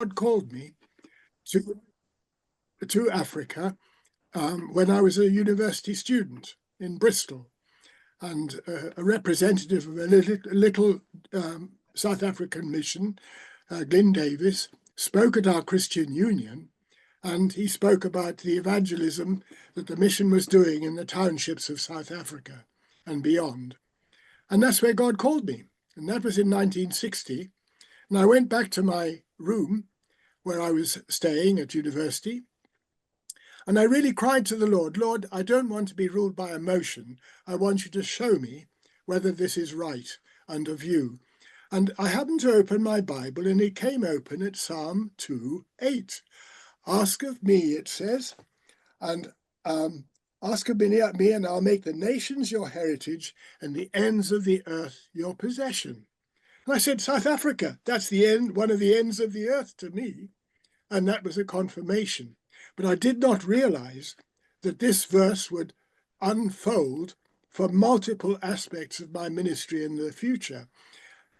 called me to, to Africa when I was a university student in Bristol. And a representative of a little South African mission, Glyn Davis, spoke at our Christian Union, and he spoke about the evangelism that the mission was doing in the townships of South Africa and beyond. And that's where God called me. And that was in 1960. And I went back to my room where I was staying at university. And I really cried to the Lord, Lord, I don't want to be ruled by emotion. I want you to show me whether this is right and of you. And I happened to open my Bible, and it came open at Psalm 2:8. Ask of me, it says, and ask of me, and I'll make the nations your heritage and the ends of the earth your possession. And I said, South Africa, that's the end, one of the ends of the earth to me. And that was a confirmation. But I did not realize that this verse would unfold for multiple aspects of my ministry in the future.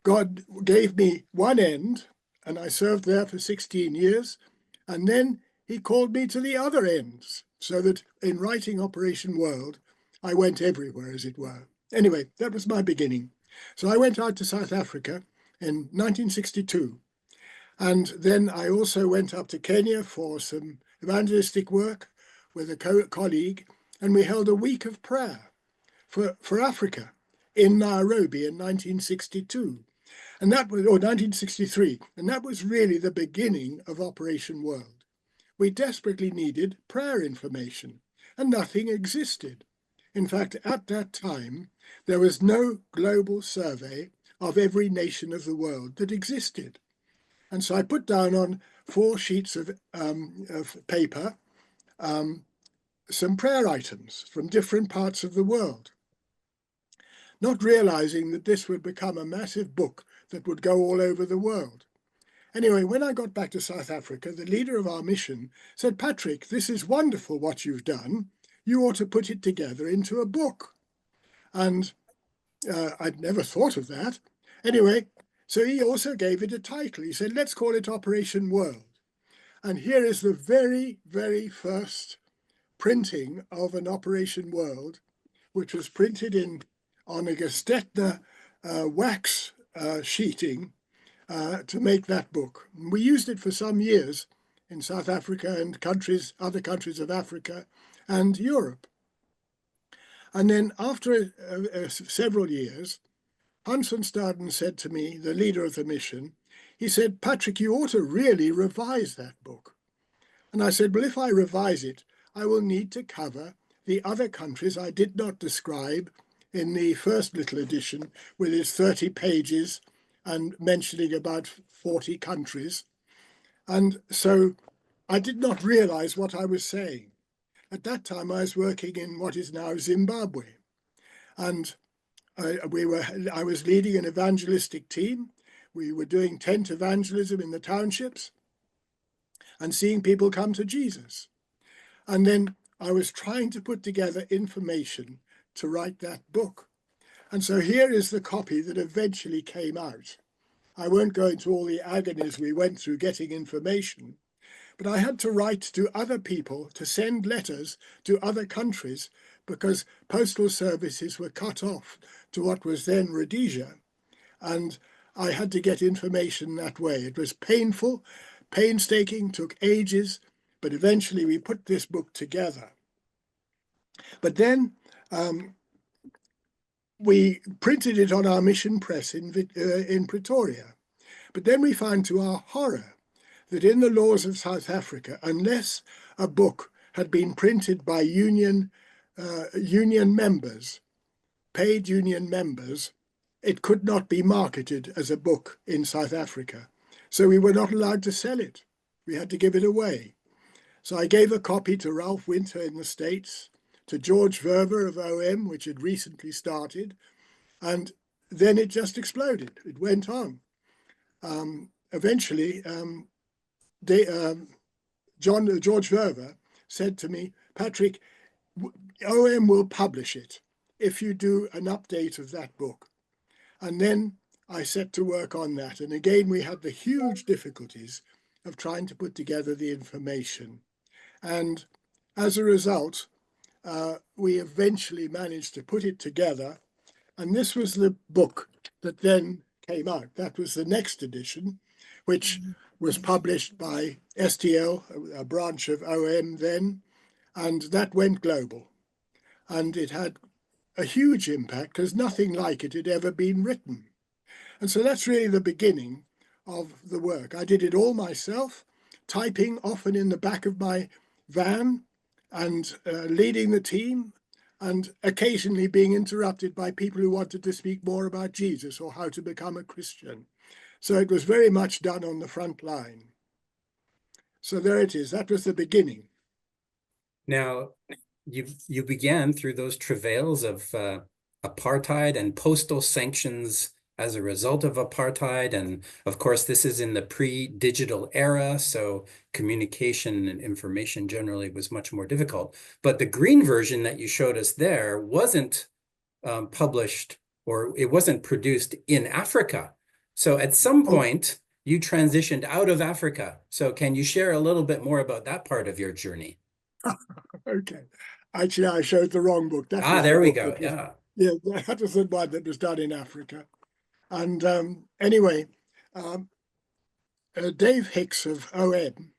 God gave me one end, and I served there for 16 years, and then he called me to the other ends, so that in writing Operation World, I went everywhere, as it were. Anyway, that was my beginning. So I went out to South Africa in 1962. And then I also went up to Kenya for some evangelistic work with a colleague, and we held a week of prayer for Africa in Nairobi in 1962. And that was, or 1963, and that was really the beginning of Operation World. We desperately needed prayer information, and nothing existed. In fact, at that time, there was no global survey of every nation of the world that existed. And so I put down on 4 sheets of paper some prayer items from different parts of the world, not realizing that this would become a massive book that would go all over the world. Anyway, when I got back to South Africa, the leader of our mission said, Patrick, this is wonderful what you've done. You ought to put it together into a book. And I'd never thought of that. Anyway, so he also gave it a title. He said, let's call it Operation World. And here is the very, very first printing of an Operation World, which was printed on a Gestetner wax sheeting to make that book. And we used it for some years in South Africa and other countries of Africa and Europe. And then after several years, Hans van Staden said to me, the leader of the mission, he said, Patrick, you ought to really revise that book. And I said, well, if I revise it, I will need to cover the other countries I did not describe in the first little edition with its 30 pages and mentioning about 40 countries. And so I did not realize what I was saying. At that time, I was working in what is now Zimbabwe. And I was leading an evangelistic team. We were doing tent evangelism in the townships and seeing people come to Jesus. And then I was trying to put together information to write that book. And so here is the copy that eventually came out. I won't go into all the agonies we went through getting information, but I had to write to other people to send letters to other countries because postal services were cut off to what was then Rhodesia. And I had to get information that way. It was painful, painstaking, took ages, but eventually we put this book together. But then we printed it on our mission press in Pretoria. But then we found to our horror that in the laws of South Africa, unless a book had been printed by union members, paid union members, it could not be marketed as a book in South Africa. So we were not allowed to sell it. We had to give it away. So I gave a copy to Ralph Winter in the States, to George Verver of OM, which had recently started, and then it just exploded. It went on. Eventually, George Verver said to me, Patrick, OM will publish it if you do an update of that book. And then I set to work on that. And again, we had the huge difficulties of trying to put together the information. And as a result, we eventually managed to put it together. And this was the book that then came out. That was the next edition, which was published by STL, a branch of OM then, and that went global. And it had a huge impact because nothing like it had ever been written. And so that's really the beginning of the work. I did it all myself, typing often in the back of my van and leading the team, and occasionally being interrupted by people who wanted to speak more about Jesus or how to become a Christian. So it was very much done on the front line. So there it is. That was the beginning. Now, you began through those travails of apartheid and postal sanctions as a result of apartheid. And of course, this is in the pre-digital era, so communication and information generally was much more difficult. But the green version that you showed us there wasn't published, or it wasn't produced in Africa. So at some point, you transitioned out of Africa. So can you share a little bit more about that part of your journey? Okay. Actually, I showed the wrong book. That was There we book go. that was, Yeah. that was the one that was done in Africa. And anyway, Dave Hicks of OM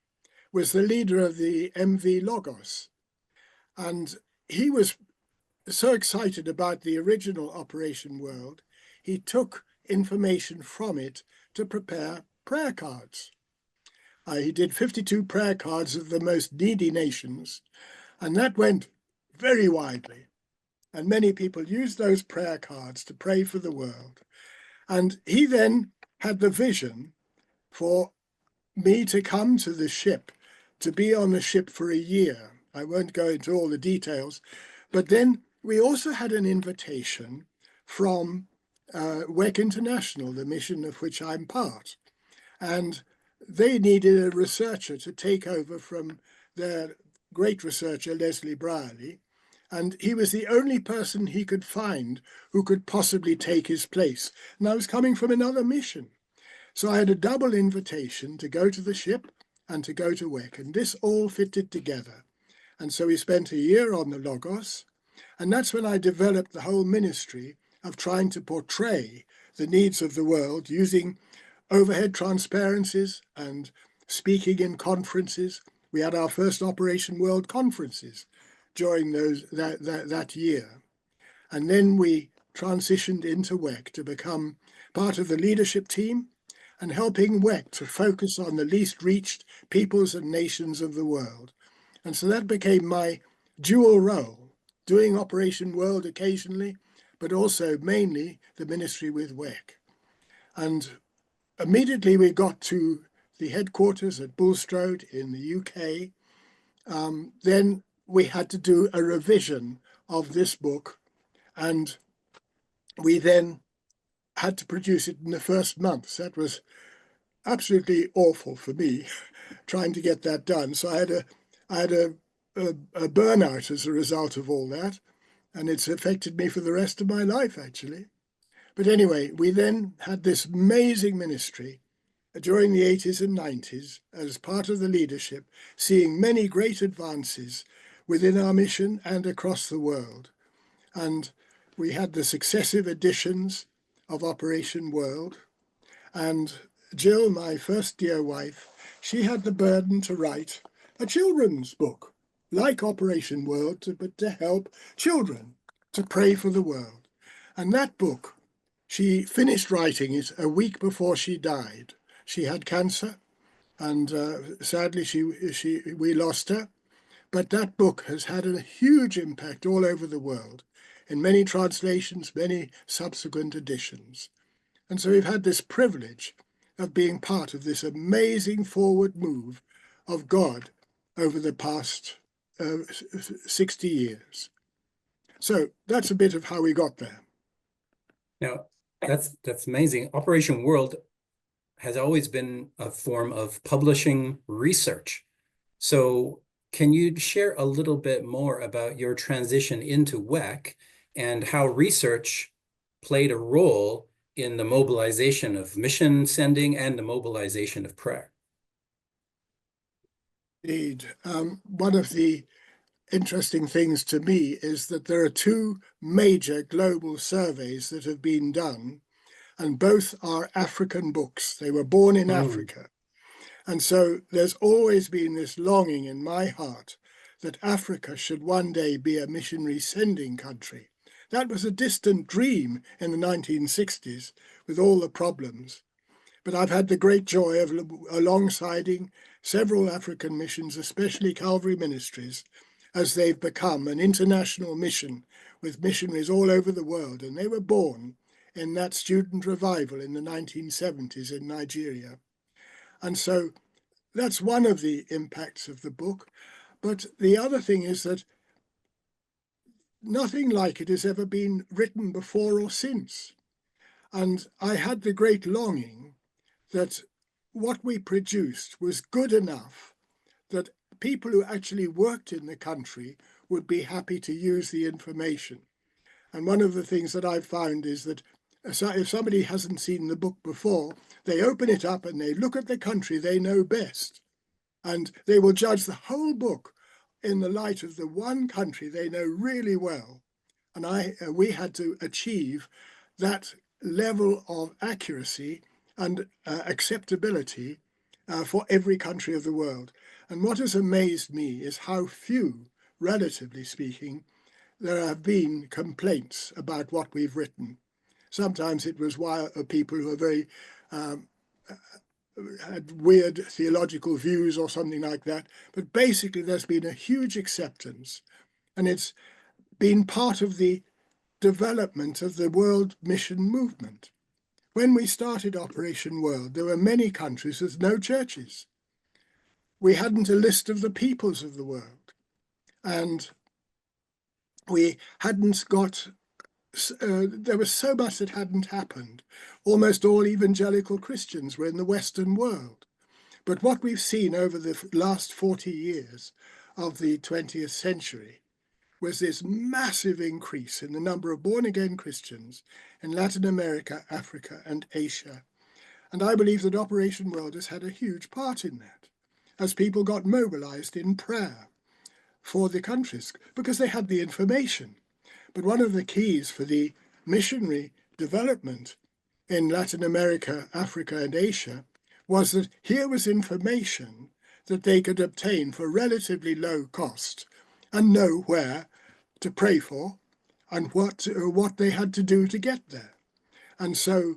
was the leader of the MV Logos. And he was so excited about the original Operation World, he took information from it to prepare prayer cards. He did 52 prayer cards of the most needy nations, and that went very widely. And many people used those prayer cards to pray for the world. And he then had the vision for me to come to the ship, to be on the ship for a year. I won't go into all the details, but then we also had an invitation from WEC International, the mission of which I'm part. And they needed a researcher to take over from their great researcher, Leslie Brierley. And he was the only person he could find who could possibly take his place. And I was coming from another mission. So I had a double invitation to go to the ship and to go to WEC. And this all fitted together. And so we spent a year on the Logos. And that's when I developed the whole ministry of trying to portray the needs of the world using overhead transparencies and speaking in conferences. We had our first Operation World conferences during that year. And then we transitioned into WEC to become part of the leadership team and helping WEC to focus on the least reached peoples and nations of the world. And so that became my dual role, doing Operation World occasionally, but also mainly the ministry with WEC. And immediately we got to the headquarters at Bulstrode in the UK. Then we had to do a revision of this book, and we then had to produce it in the first month. That was absolutely awful for me, trying to get that done. So I had a burnout as a result of all that, and it's affected me for the rest of my life, actually. But anyway, we then had this amazing ministry during the 80s and 90s as part of the leadership, seeing many great advances within our mission and across the world. And we had the successive editions of Operation World. And Jill, my first dear wife, she had the burden to write a children's book, like Operation World, but to help children to pray for the world. And that book, she finished writing it a week before she died. She had cancer, and sadly we lost her. But that book has had a huge impact all over the world, in many translations, many subsequent editions. And so we've had this privilege of being part of this amazing forward move of God over the past 60 years. So that's a bit of how we got there. Now, that's amazing. Operation World has always been a form of publishing research. So can you share a little bit more about your transition into WEC and how research played a role in the mobilization of mission sending and the mobilization of prayer? Indeed. One of the interesting things to me is that there are two major global surveys that have been done, and both are African books. They were born in Mm. Africa. And so there's always been this longing in my heart that Africa should one day be a missionary sending country. That was a distant dream in the 1960s with all the problems. But I've had the great joy of alongsiding several African missions, especially Calvary Ministries, as they've become an international mission with missionaries all over the world. And they were born in that student revival in the 1970s in Nigeria. And so that's one of the impacts of the book. But the other thing is that nothing like it has ever been written before or since. And I had the great longing that what we produced was good enough that people who actually worked in the country would be happy to use the information. And one of the things that I've found is that if somebody hasn't seen the book before, they open it up and they look at the country they know best, and they will judge the whole book in the light of the one country they know really well. And we had to achieve that level of accuracy and acceptability for every country of the world. And what has amazed me is how few, relatively speaking, there have been complaints about what we've written. Sometimes it was people who are very had weird theological views or something like that. But basically, there's been a huge acceptance, and it's been part of the development of the world mission movement. When we started Operation World, there were many countries with no churches. We hadn't a list of the peoples of the world, and we hadn't got there was so much that hadn't happened. Almost all evangelical Christians were in the Western world. But what we've seen over the last 40 years of the 20th century was this massive increase in the number of born-again Christians in Latin America, Africa, and Asia. And I believe that Operation World has had a huge part in that, as people got mobilized in prayer for the countries because they had the information. But one of the keys for the missionary development in Latin America, Africa, and Asia was that here was information that they could obtain for relatively low cost and know where to pray for and what they had to do to get there. And so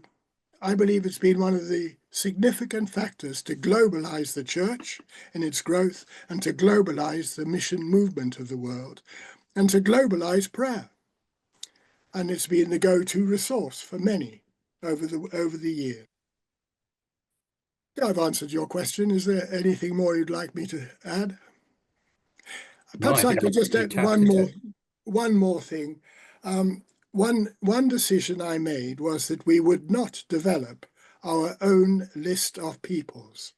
I believe it's been one of the significant factors to globalize the church in its growth and to globalize the mission movement of the world and to globalize prayer. And it's been the go-to resource for many over the years. I've answered your question. Is there anything more you'd like me to add? No, Perhaps I I think could just you add tapped into it. one more thing. One decision I made was that we would not develop our own list of peoples.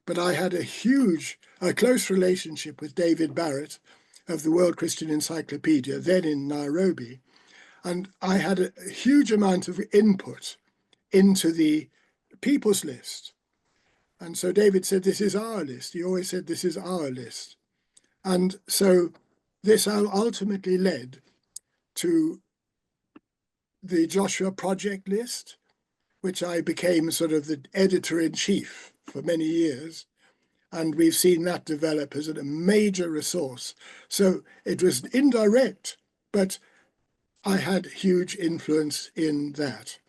But I had a close relationship with David Barrett of the World Christian Encyclopedia, then in Nairobi, and I had a huge amount of input into the people's list. And so David said, this is our list. He always said, this is our list. And so this ultimately led to the Joshua Project list, which I became sort of the editor-in-chief for many years. And we've seen that develop as a major resource. So it was indirect, but I had huge influence in that.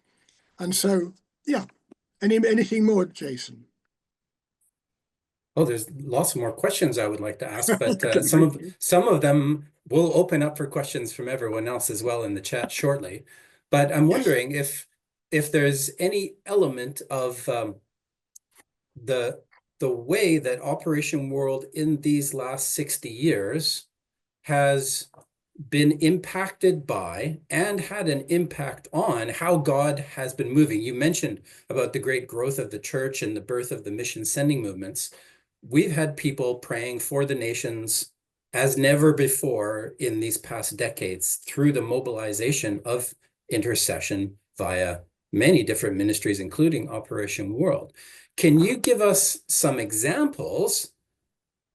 And so, yeah, anything more, Jason? Oh, there's lots more questions I would like to ask, but Okay, thank you. some of them will open up for questions from everyone else as well in the chat shortly. But I'm Yes. wondering if there's any element of the way that Operation World in these last 60 years has been impacted by and had an impact on how God has been moving. You mentioned about the great growth of the church and the birth of the mission sending movements. We've had people praying for the nations as never before in these past decades through the mobilization of intercession via many different ministries, including Operation World. Can you give us some examples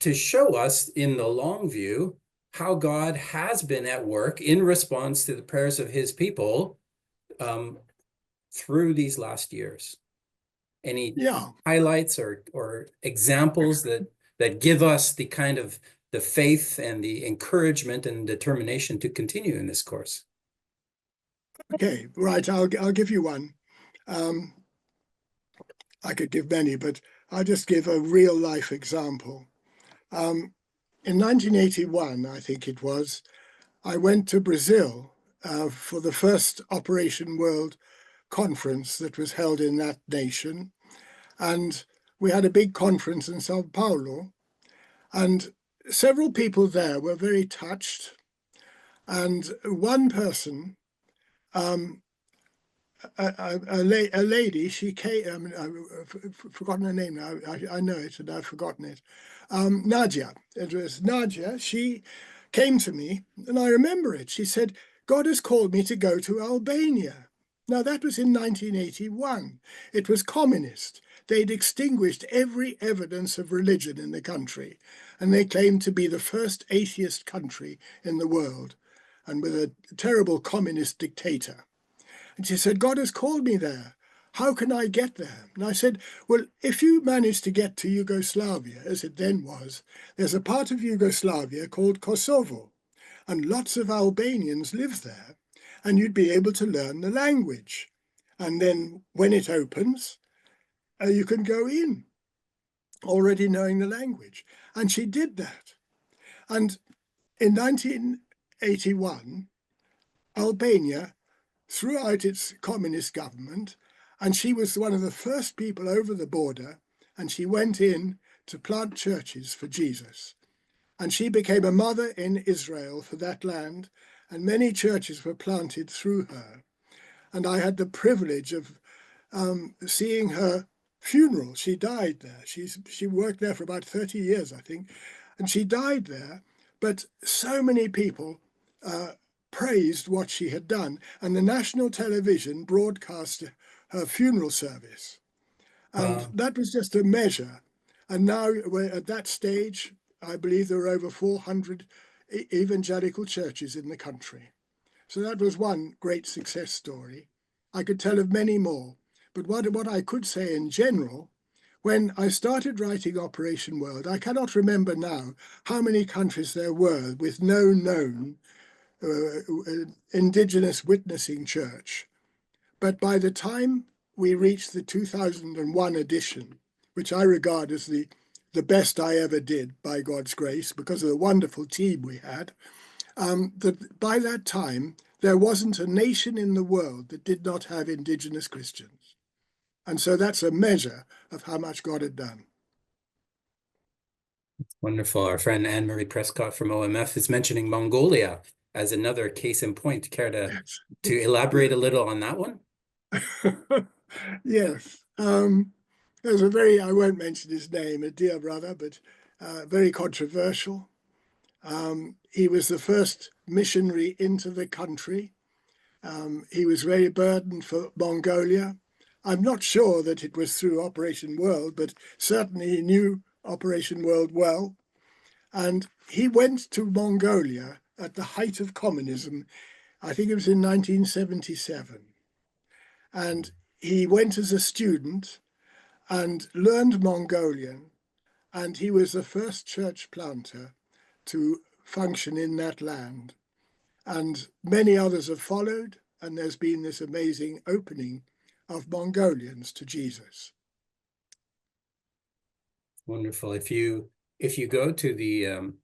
to show us in the long view how God has been at work in response to the prayers of his people through these last years. Any Yeah. highlights or examples that give us the kind of the faith and the encouragement and determination to continue in this course? Okay, right. I'll give you one. I could give many, but I'll just give a real life example. In 1981, I think it was, I went to Brazil for the first Operation World conference that was held in that nation. And we had a big conference in Sao Paulo, and several people there were very touched. And one person, a lady, she came, I've forgotten her name now, I know it and I've forgotten it. Nadia, it was Nadia, she came to me and I remember it. She said, God has called me to go to Albania. Now that was in 1981. It was communist. They'd extinguished every evidence of religion in the country, and they claimed to be the first atheist country in the world, and with a terrible communist dictator. And she said, God has called me there. How can I get there? And I said, well, if you manage to get to Yugoslavia, as it then was, there's a part of Yugoslavia called Kosovo, and lots of Albanians live there, and you'd be able to learn the language. And then when it opens, you can go in, already knowing the language. And she did that. And in 1981, Albania threw out its communist government, and she was one of the first people over the border, and she went in to plant churches for Jesus. And she became a mother in Israel for that land, and many churches were planted through her. And I had the privilege of seeing her funeral. She died there. She worked there for about 30 years, I think, and she died there. But so many people praised what she had done, and the national television broadcast her funeral service. And that was just a measure. And now we're at that stage. I believe there are over 400 evangelical churches in the country. So that was one great success story. I could tell of many more, but what I could say in general, when I started writing Operation World, I cannot remember now how many countries there were with no known indigenous witnessing church. But by the time we reached the 2001 edition, which I regard as the best I ever did by God's grace, because of the wonderful team we had, by that time, there wasn't a nation in the world that did not have indigenous Christians. And so that's a measure of how much God had done. Wonderful. Our friend Anne-Marie Prescott from OMF is mentioning Mongolia as another case in point. Care Yes. to elaborate a little on that one? Yes. There's a very, I won't mention his name, a dear brother, but very controversial. He was the first missionary into the country. He was very burdened for Mongolia. I'm not sure that it was through Operation World, but certainly he knew Operation World well. And he went to Mongolia at the height of communism. I think it was in 1977. And he went as a student and learned Mongolian. And he was the first church planter to function in that land. And many others have followed, and there's been this amazing opening of Mongolians to Jesus. Wonderful. If you go to the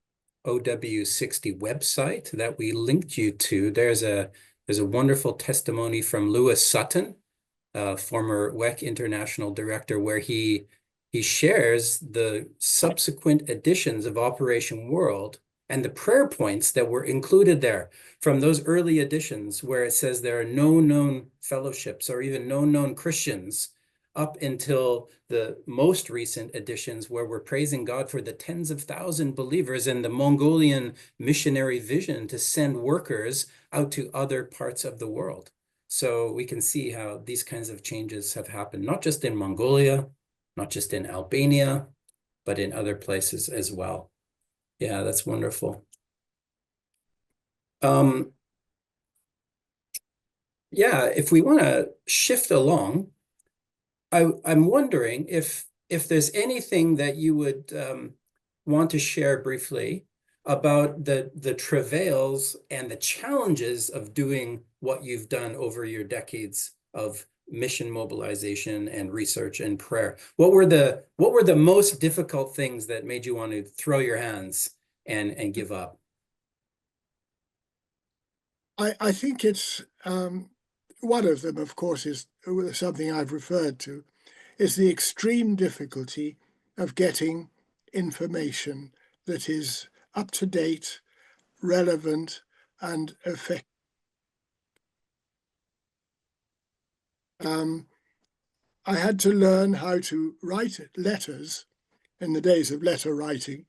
OW60 website that we linked you to, there's a wonderful testimony from Lewis Sutton, former WEC International Director, where he shares the subsequent editions of Operation World and the prayer points that were included there from those early editions, where it says there are no known fellowships or even no known Christians, up until the most recent editions, where we're praising God for the tens of thousands believers and the Mongolian missionary vision to send workers out to other parts of the world. So we can see how these kinds of changes have happened, not just in Mongolia, not just in Albania, but in other places as well. Yeah, that's wonderful. Yeah, if we want to shift along, I'm wondering if there's anything that you would want to share briefly about the travails and the challenges of doing what you've done over your decades of mission mobilization and research and prayer. What were the most difficult things that made you want to throw your hands and give up? I think it's one of them, of course, is something I've referred to, is the extreme difficulty of getting information that is up to date, relevant, and effective. I had to learn how to write letters in the days of letter writing,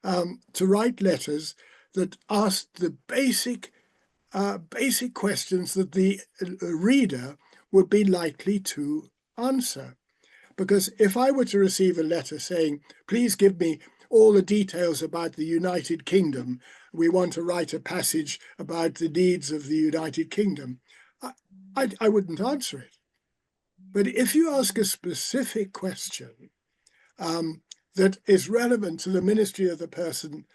to write letters that asked the basic questions that the reader would be likely to answer. Because if I were to receive a letter saying, please give me all the details about the United Kingdom, we want to write a passage about the needs of the United Kingdom, I wouldn't answer it. But if you ask a specific question that is relevant to the ministry of the person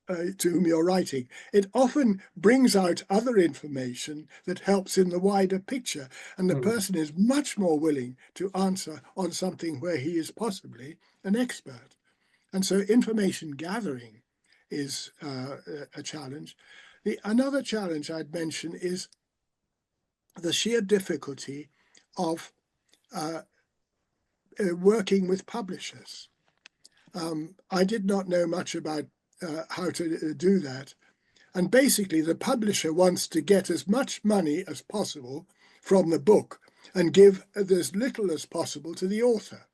to whom you're writing, it often brings out other information that helps in the wider picture. And the person is much more willing to answer on something where he is possibly an expert. And so information gathering is a challenge. Another challenge I'd mention is the sheer difficulty of working with publishers. I did not know much about how to do that. And basically, the publisher wants to get as much money as possible from the book and give as little as possible to the author.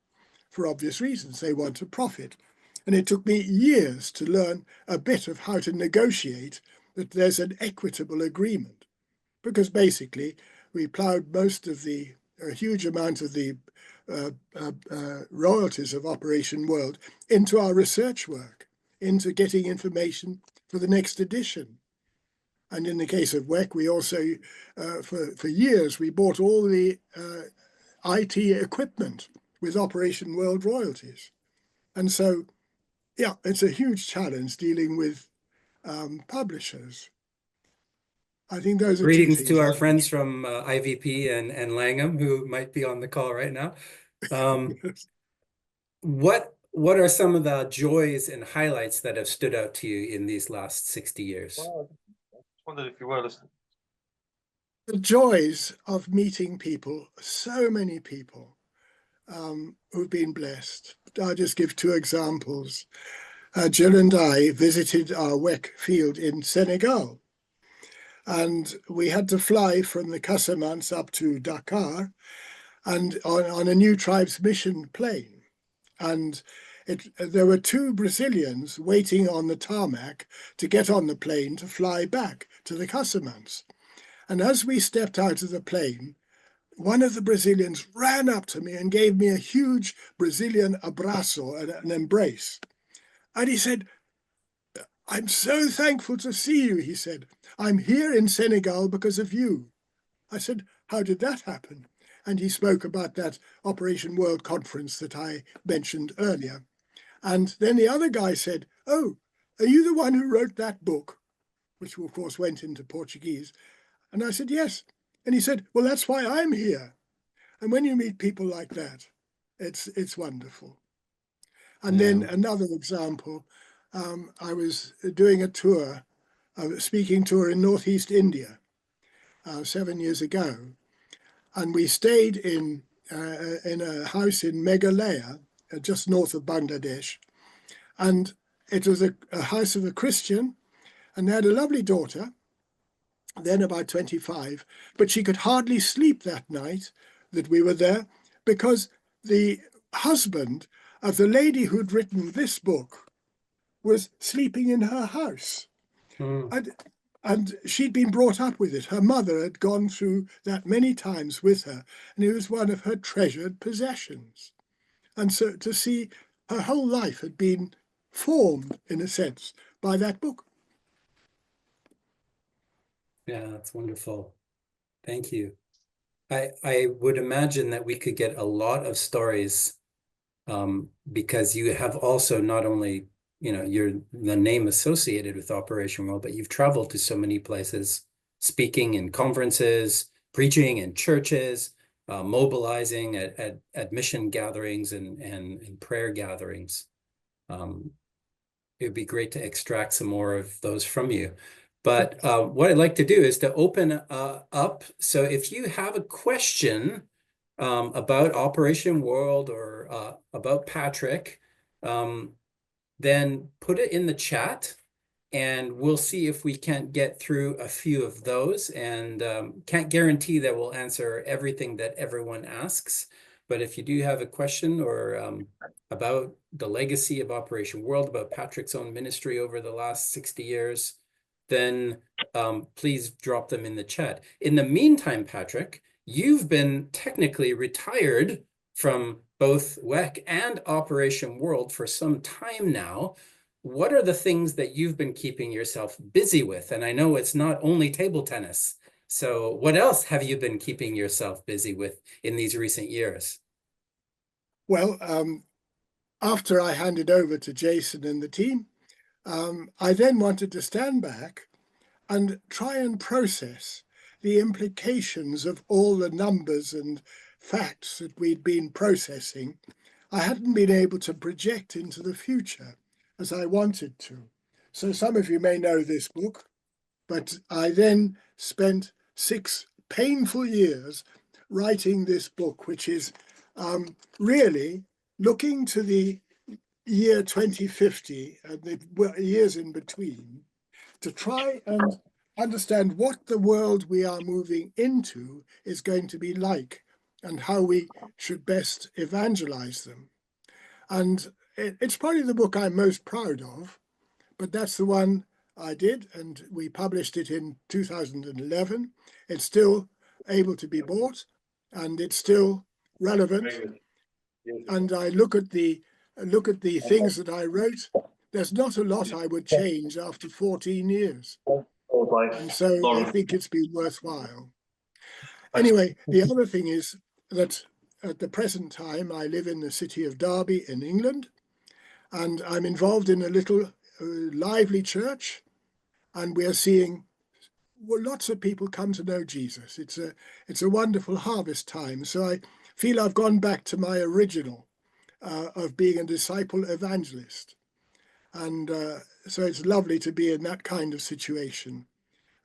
For obvious reasons, they want to profit. And it took me years to learn a bit of how to negotiate that there's an equitable agreement. Because basically, we plowed a huge amount of the royalties of Operation World into our research work, into getting information for the next edition. And in the case of WEC, we also, for years, we bought all the IT equipment with Operation World royalties. And so, yeah, it's a huge challenge dealing with publishers. I think those are two Greetings things. to our friends from IVP and Langham who might be on the call right now. What are some of the joys and highlights that have stood out to you in these last 60 years? Well, I wondered if you were listening. The joys of meeting people, so many people who've been blessed. I'll just give two examples. Jill and I visited our WEC field in Senegal, and we had to fly from the Casamance up to Dakar and on a new tribes mission plane. And there were two Brazilians waiting on the tarmac to get on the plane to fly back to the Casamance. And as we stepped out of the plane, one of the Brazilians ran up to me and gave me a huge Brazilian abraço, an embrace. And he said, I'm so thankful to see you, he said. I'm here in Senegal because of you. I said, how did that happen? And he spoke about that Operation World Conference that I mentioned earlier. And then the other guy said, oh, are you the one who wrote that book? Which of course went into Portuguese. And I said, yes. And he said, well, that's why I'm here. And when you meet people like that, it's wonderful. And then another example, I was doing a tour, a speaking tour in Northeast India 7 years ago. And we stayed in a house in Meghalaya, just north of Bangladesh. And it was a house of a Christian, and they had a lovely daughter, then about 25, but she could hardly sleep that night that we were there because the husband of the lady who'd written this book was sleeping in her house. And she'd been brought up with it. Her mother had gone through that many times with her, and it was one of her treasured possessions. And so to see her whole life had been formed, in a sense, by that book. Yeah, that's wonderful. Thank you. I would imagine that we could get a lot of stories because you have also not only, you're the name associated with Operation World, but you've traveled to so many places, speaking in conferences, preaching in churches, mobilizing at mission gatherings and prayer gatherings. It'd be great to extract some more of those from you. But what I'd like to do is to open up. So if you have a question about Operation World or about Patrick, then put it in the chat and we'll see if we can't get through a few of those. And can't guarantee that we'll answer everything that everyone asks. But if you do have a question or about the legacy of Operation World, about Patrick's own ministry over the last 60 years, then please drop them in the chat. In the meantime, Patrick, you've been technically retired from both WEC and Operation World for some time now. What are the things that you've been keeping yourself busy with? And I know it's not only table tennis. So what else have you been keeping yourself busy with in these recent years? Well, after I handed over to Jason and the team, I then wanted to stand back and try and process the implications of all the numbers and facts that we'd been processing. I hadn't been able to project into the future as I wanted to. So some of you may know this book, but I then spent 6 painful years writing this book, which is really looking to the year 2050 and the years in between to try and understand what the world we are moving into is going to be like and how we should best evangelize them. And it's probably the book I'm most proud of, but that's the one I did, and we published it in 2011. It's still able to be bought, and it's still relevant. And I look at the things that I wrote. There's not a lot I would change after 14 years. And so I think it's been worthwhile. Anyway, the other thing is that at the present time, I live in the city of Derby in England, and I'm involved in a little lively church, and we're seeing lots of people come to know Jesus. It's a wonderful harvest time. So I feel I've gone back to my original of being a disciple evangelist. And so it's lovely to be in that kind of situation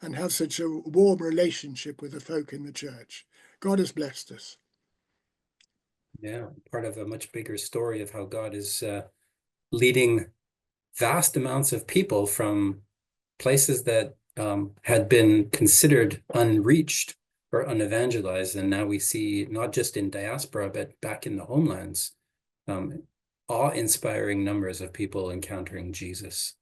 and have such a warm relationship with the folk in the church. God has blessed us. Yeah, part of a much bigger story of how God is leading vast amounts of people from places that had been considered unreached or unevangelized. And now we see, not just in diaspora, but back in the homelands, awe-inspiring numbers of people encountering Jesus.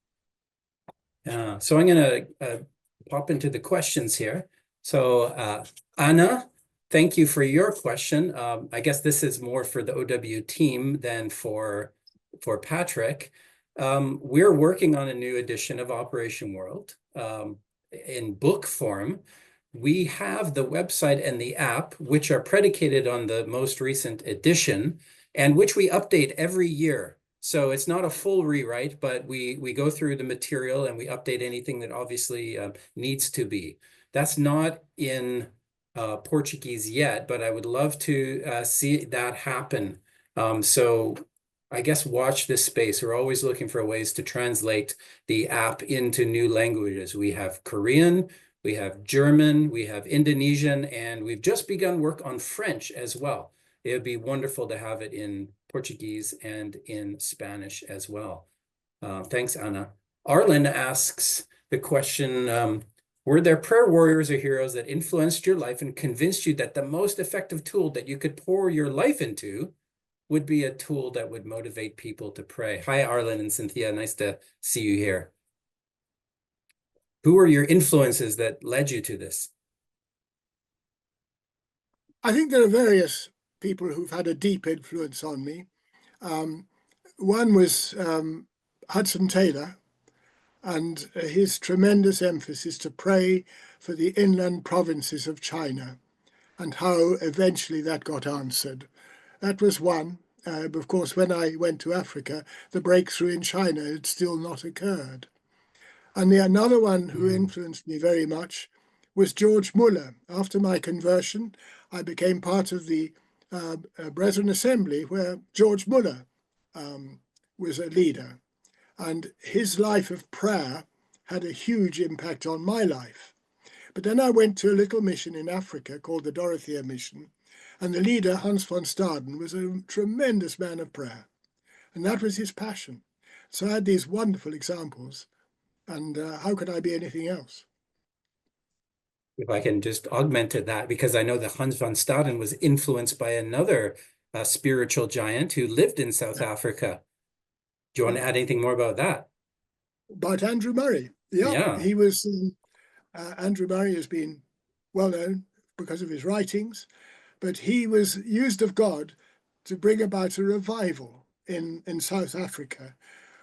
So I'm going to pop into the questions here. So Anna, thank you for your question. I guess this is more for the OW team than for Patrick. We're working on a new edition of Operation World in book form. We have the website and the app, which are predicated on the most recent edition and which we update every year. So it's not a full rewrite, but we go through the material and we update anything that obviously needs to be. That's not in Portuguese yet, but I would love to see that happen. So I guess watch this space. We're always looking for ways to translate the app into new languages. We have Korean, we have German, we have Indonesian, and we've just begun work on French as well. It would be wonderful to have it in Portuguese and in Spanish as well. Thanks, Anna. Arlen asks the question, were there prayer warriors or heroes that influenced your life and convinced you that the most effective tool that you could pour your life into would be a tool that would motivate people to pray? Hi, Arlen and Cynthia. Nice to see you here. Who were your influences that led you to this? I think there are various people who've had a deep influence on me. One was Hudson Taylor, and his tremendous emphasis to pray for the inland provinces of China and how eventually that got answered. That was one. Of course, when I went to Africa, the breakthrough in China had still not occurred. And another one who influenced me very much was George Muller. After my conversion, I became part of the Brethren Assembly where George Muller was a leader. And his life of prayer had a huge impact on my life. But then I went to a little mission in Africa called the Dorothea Mission, and the leader, Hans von Staden, was a tremendous man of prayer. And that was his passion. So I had these wonderful examples, and how could I be anything else? If I can just augment to that, because I know that Hans von Staden was influenced by another spiritual giant who lived in South Africa. Do you want to add anything more about that? About Andrew Murray. Yeah. He was, Andrew Murray has been well known because of his writings, but he was used of God to bring about a revival in South Africa,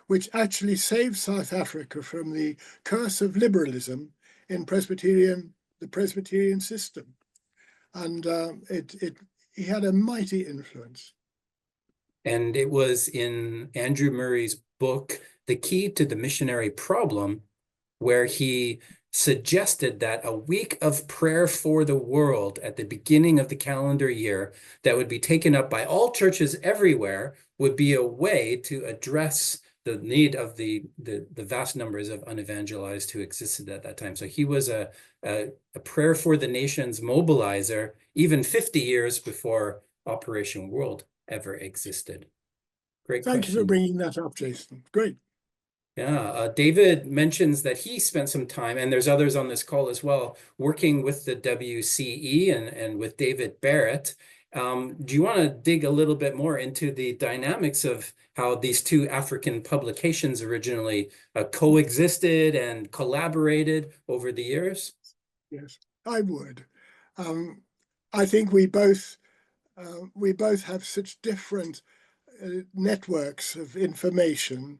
which actually saved South Africa from the curse of liberalism in the Presbyterian system. And he had a mighty influence. And it was in Andrew Murray's book, The Key to the Missionary Problem, where he suggested that a week of prayer for the world at the beginning of the calendar year that would be taken up by all churches everywhere would be a way to address the need of the vast numbers of unevangelized who existed at that time. So he was a prayer for the nations mobilizer, even 50 years before Operation World ever existed. Great question. Thank you for bringing that up, Jason. Great. Yeah, David mentions that he spent some time, and there's others on this call as well, working with the WCE and with David Barrett. Do you want to dig a little bit more into the dynamics of how these two African publications originally coexisted and collaborated over the years? Yes, I would. I think we both have such different networks of information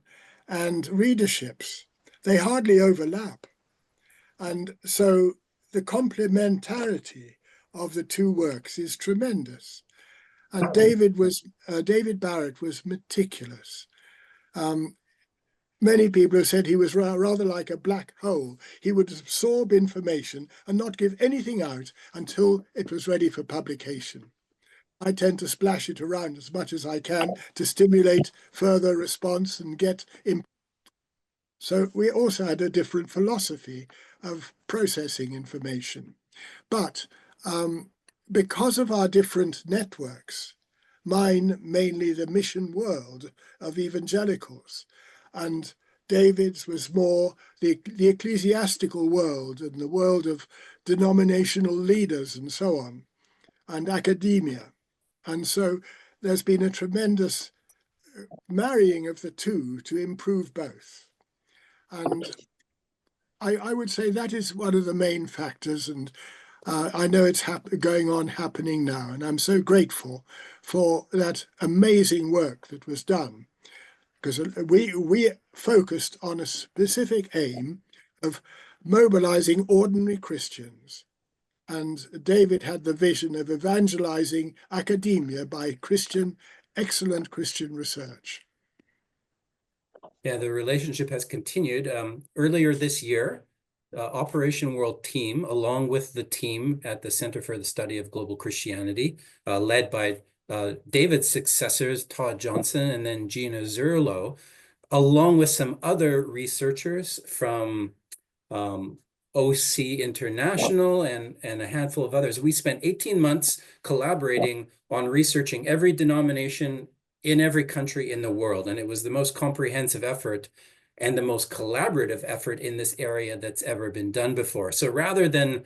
and readerships. They hardly overlap. And so the complementarity of the two works is tremendous. And David Barrett was meticulous. Many people have said he was rather like a black hole. He would absorb information and not give anything out until it was ready for publication. I tend to splash it around as much as I can to stimulate further response and get input. So we also had a different philosophy of processing information. But because of our different networks, mine mainly the mission world of evangelicals, and David's was more the ecclesiastical world and the world of denominational leaders and so on, and academia. And so there's been a tremendous marrying of the two to improve both. And I would say that is one of the main factors. And I know it's happening now. And I'm so grateful for that amazing work that was done, because we focused on a specific aim of mobilizing ordinary Christians. And David had the vision of evangelizing academia by excellent Christian research. Yeah, the relationship has continued. Earlier this year, Operation World Team, along with the team at the Center for the Study of Global Christianity, led by David's successors, Todd Johnstone and then Gina Zurlo, along with some other researchers from OC International and a handful of others. We spent 18 months collaborating on researching every denomination in every country in the world. And it was the most comprehensive effort and the most collaborative effort in this area that's ever been done before. So rather than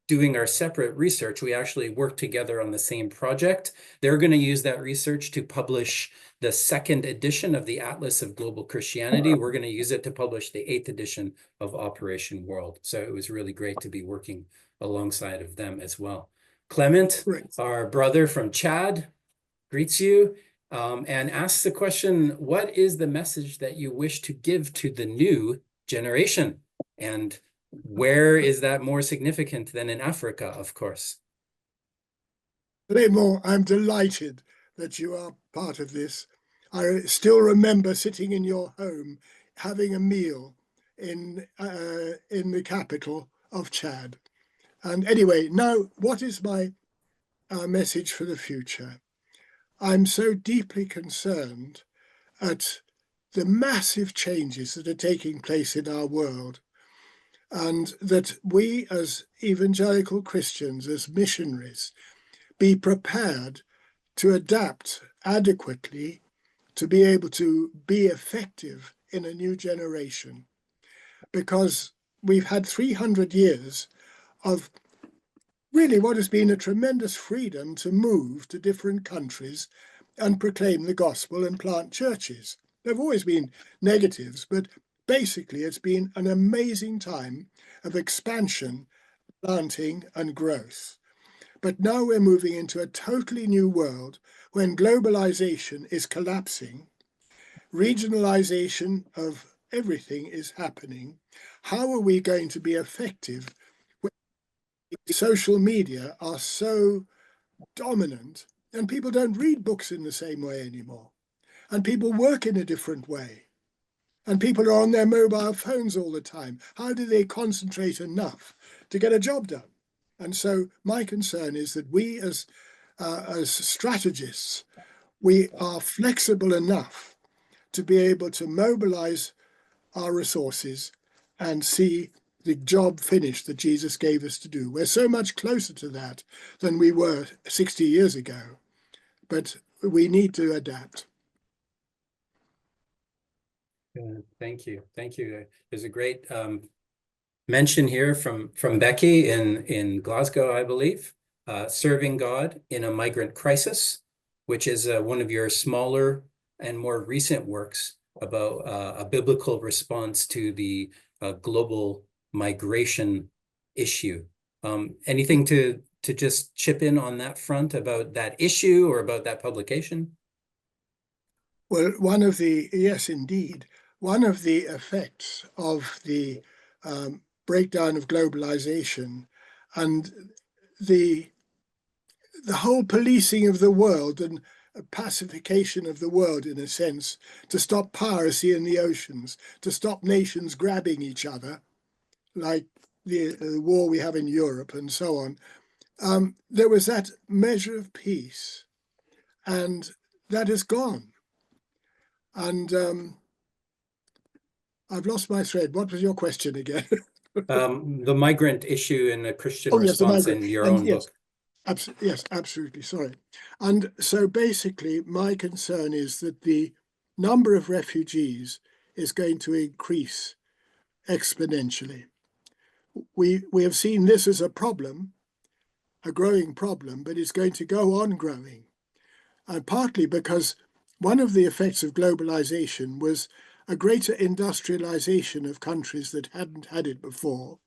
doing our separate research, we actually worked together on the same project. They're going to use that research to publish the 2nd edition of the Atlas of Global Christianity. We're going to use it to publish the 8th edition of Operation World. So it was really great to be working alongside of them as well. Clement, Right. our brother from Chad, greets you. and asks the question, what is the message that you wish to give to the new generation? And where is that more significant than in Africa, of course? Raymond, I'm delighted that you are part of this. I still remember sitting in your home having a meal in the capital of Chad. And anyway, now what is my message for the future? I'm so deeply concerned at the massive changes that are taking place in our world, and that we as evangelical Christians, as missionaries, be prepared to adapt adequately to be able to be effective in a new generation. Because we've had 300 years of really what has been a tremendous freedom to move to different countries and proclaim the gospel and plant churches. There have always been negatives, but basically it's been an amazing time of expansion, planting, and growth. But now we're moving into a totally new world when globalization is collapsing, regionalization of everything is happening. How are we going to be effective when social media are so dominant and people don't read books in the same way anymore, and people work in a different way, and people are on their mobile phones all the time? How do they concentrate enough to get a job done? And so my concern is that we as strategists, we are flexible enough to be able to mobilize our resources and see the job finished that Jesus gave us to do. We're so much closer to that than we were 60 years ago, but we need to adapt. Thank you. Thank you. There's a great mention here from Becky in Glasgow, I believe, Serving God in a Migrant Crisis, which is one of your smaller and more recent works about a biblical response to the global migration issue. Anything to just chip in on that front about that issue or about that publication? Well, yes, indeed, one of the effects of the breakdown of globalization and the whole policing of the world and pacification of the world, in a sense, to stop piracy in the oceans, to stop nations grabbing each other, like the war we have in Europe and so on. There was that measure of peace, and that is gone. And I've lost my thread. What was your question again? The migrant issue and the Christian Oh, yes, the response migrant. in your And own yes, book. yes, absolutely. Sorry. And so basically, my concern is that the number of refugees is going to increase exponentially. We have seen this as a problem, a growing problem, but it's going to go on growing. And partly because one of the effects of globalization was a greater industrialization of countries that hadn't had it before,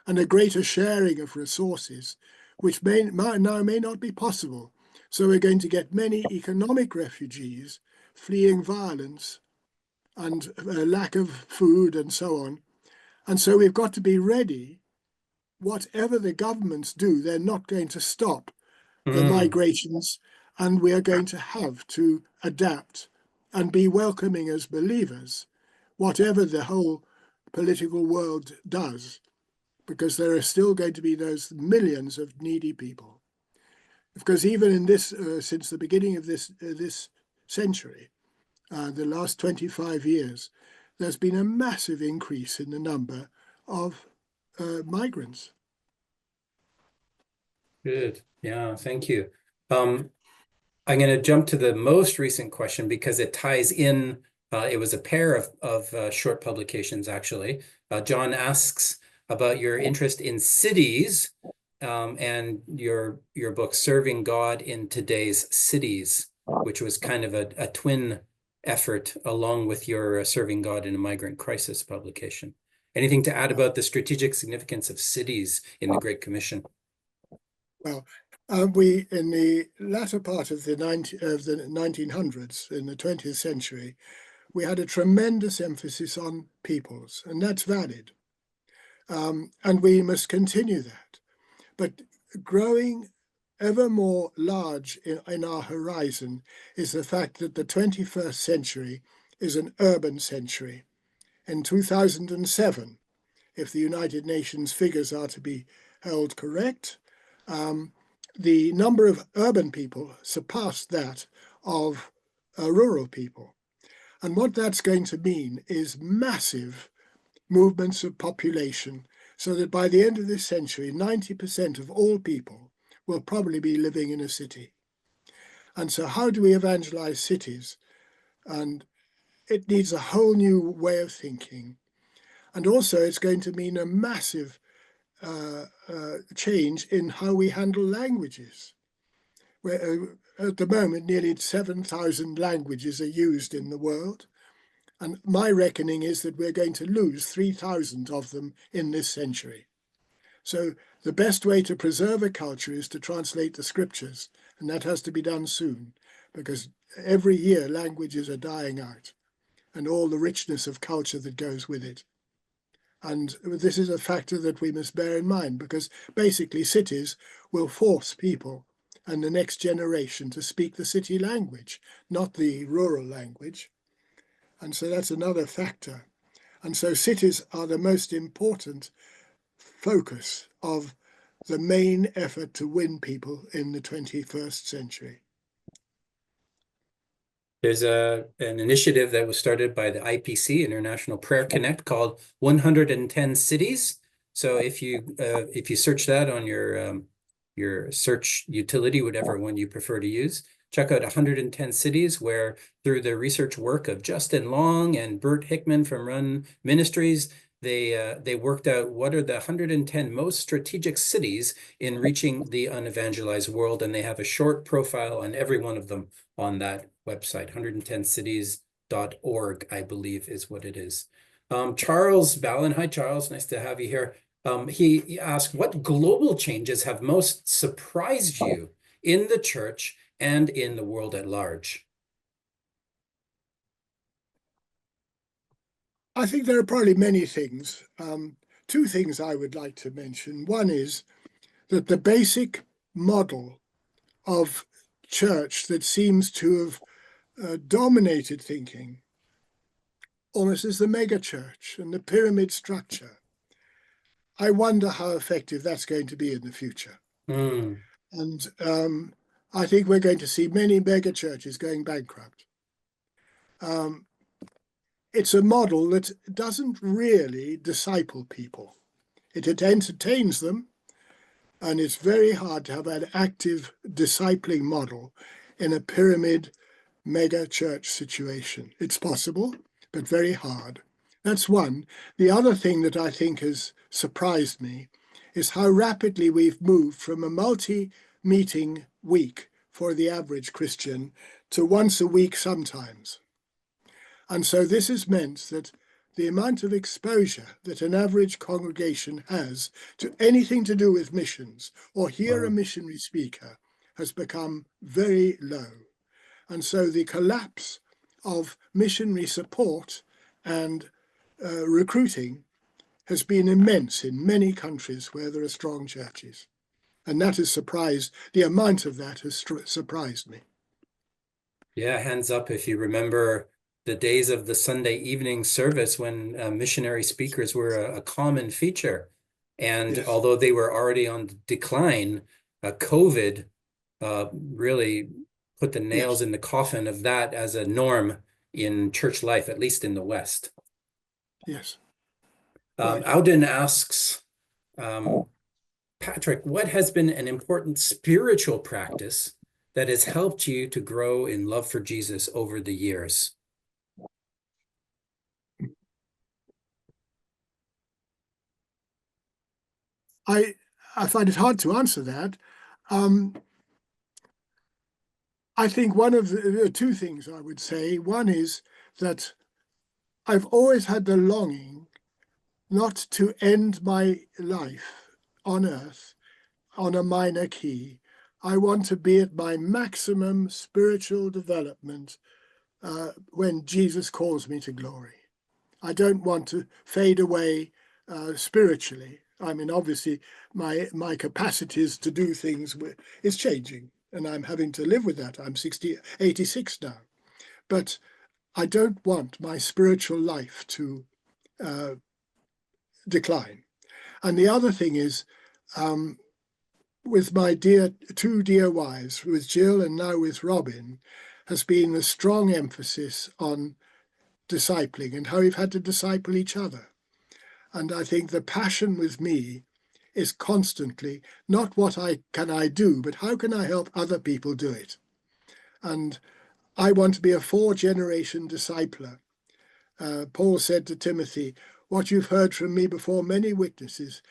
and a greater sharing of resources, which may not be possible. So we're going to get many economic refugees fleeing violence and a lack of food and so on. And so we've got to be ready. Whatever the governments do, they're not going to stop the migrations, and we are going to have to adapt and be welcoming as believers, whatever the whole political world does, because there are still going to be those millions of needy people. Because even in this, since the beginning of this century, the last 25 years, there's been a massive increase in the number of migrants. Good. Yeah, thank you. I'm going to jump to the most recent question because it ties in. It was a pair of short publications, actually. John asks about your interest in cities and your book, Serving God in Today's Cities, which was kind of a twin effort along with your Serving God in a Migrant Crisis publication. Anything to add about the strategic significance of cities in the Great Commission? Well, We, in the latter part of the 1900s, in the 20th century, we had a tremendous emphasis on peoples, and that's valid. And we must continue that. But growing ever more large in our horizon is the fact that the 21st century is an urban century. In 2007, if the United Nations figures are to be held correct, the number of urban people surpassed that of rural people. And what that's going to mean is massive movements of population, so that by the end of this century, 90% of all people will probably be living in a city. And so how do we evangelize cities? And it needs a whole new way of thinking. And also it's going to mean a massive change in how we handle languages. Where at the moment, nearly 7,000 languages are used in the world. And my reckoning is that we're going to lose 3,000 of them in this century. So the best way to preserve a culture is to translate the scriptures, and that has to be done soon, because every year languages are dying out, and all the richness of culture that goes with it. And this is a factor that we must bear in mind, because basically cities will force people and the next generation to speak the city language, not the rural language. And so that's another factor. And so cities are the most important focus of the main effort to win people in the 21st century. There's an initiative that was started by the IPC, International Prayer Connect, called 110 Cities. So if you search that on your search utility, whatever one you prefer to use, check out 110 Cities, where through the research work of Justin Long and Bert Hickman from Run Ministries, they worked out what are the 110 most strategic cities in reaching the unevangelized world, and they have a short profile on every one of them on that website. 110cities.org, I believe, is what it is. Charles Ballin, hi Charles, nice to have you here. He asked, what global changes have most surprised you in the church and in the world at large? I think there are probably many things. Two things I would like to mention. One is that the basic model of church that seems to have dominated thinking almost is the megachurch and the pyramid structure. I wonder how effective that's going to be in the future. And I think we're going to see many megachurches going bankrupt. It's a model that doesn't really disciple people. It entertains them, and it's very hard to have an active discipling model in a pyramid mega church situation. It's possible, but very hard. That's one. The other thing that I think has surprised me is how rapidly we've moved from a multi-meeting week for the average Christian to once a week sometimes. And so this has meant that the amount of exposure that an average congregation has to anything to do with missions or hear a missionary speaker has become very low. And so the collapse of missionary support and recruiting has been immense in many countries where there are strong churches. And that has surprised, the amount of that has surprised me. Yeah, hands up if you remember the days of the Sunday evening service when missionary speakers were a common feature. And Yes. although they were already on decline, COVID really put the nails in the coffin of that as a norm in church life, at least in the West. Yes. Auden asks, Patrick, what has been an important spiritual practice that has helped you to grow in love for Jesus over the years? I find it hard to answer that. I think one of the two things I would say, one is that I've always had the longing not to end my life on earth on a minor key. I want to be at my maximum spiritual development when Jesus calls me to glory. I don't want to fade away spiritually. I mean, obviously, my capacities to do things is changing, and I'm having to live with that. I'm 86 now. But I don't want my spiritual life to decline. And the other thing is, with my two dear wives, with Jill and now with Robin, has been a strong emphasis on discipling and how we've had to disciple each other. And I think the passion with me is constantly not what can I do, but how can I help other people do it? And I want to be a 4-generation discipler. Paul said to Timothy, what you've heard from me before many witnesses,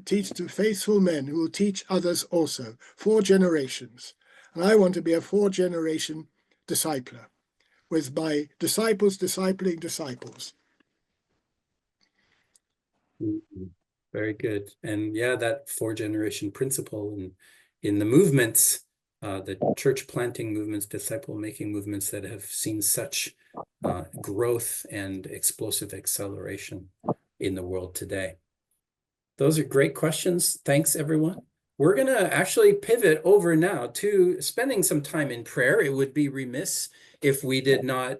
teach to faithful men who will teach others also. 4 generations. And I want to be a 4-generation discipler, with my disciples discipling disciples. Very good. And yeah, that 4-generation principle in the movements, the church planting movements, disciple making movements that have seen such growth and explosive acceleration in the world today. Those are great questions. Thanks, everyone. We're going to actually pivot over now to spending some time in prayer. It would be remiss if we did not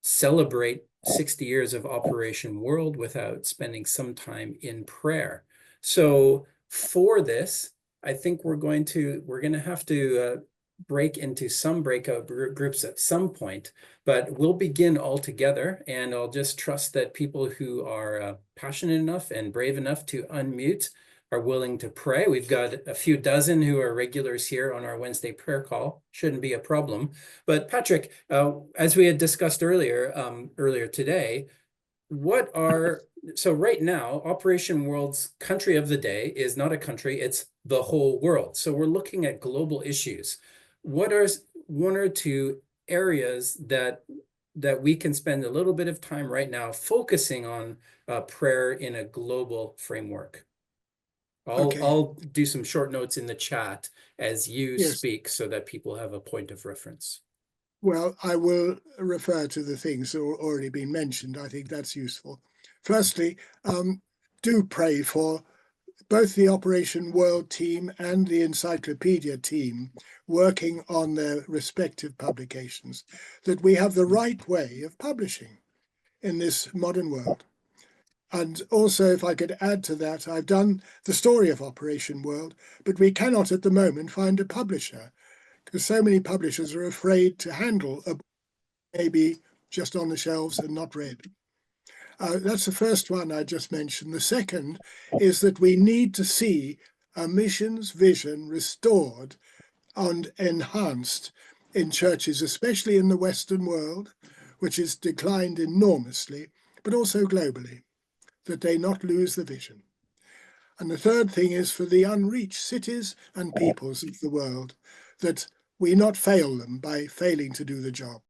celebrate 60 years of Operation World without spending some time in prayer. So for this, I think we're going to have to break into some breakout groups at some point, but we'll begin all together, and I'll just trust that people who are passionate enough and brave enough to unmute are willing to pray. We've got a few dozen who are regulars here on our Wednesday prayer call. Shouldn't be a problem. But Patrick, as we had discussed earlier today, so right now, Operation World's country of the day is not a country, it's the whole world. So we're looking at global issues. What are 1 or 2 areas that we can spend a little bit of time right now focusing on prayer in a global framework? I'll do some short notes in the chat as you speak so that people have a point of reference. Well, I will refer to the things that have already been mentioned. I think that's useful. Firstly, do pray for both the Operation World team and the Encyclopedia team working on their respective publications, that we have the right way of publishing in this modern world. And also, if I could add to that, I've done the story of Operation World, but we cannot at the moment find a publisher because so many publishers are afraid to handle a book maybe just on the shelves and not read. That's the first one I just mentioned. The second is that we need to see a missions vision restored and enhanced in churches, especially in the Western world, which has declined enormously, but also globally, that they not lose the vision. And the third thing is for the unreached cities and peoples of the world, that we not fail them by failing to do the job.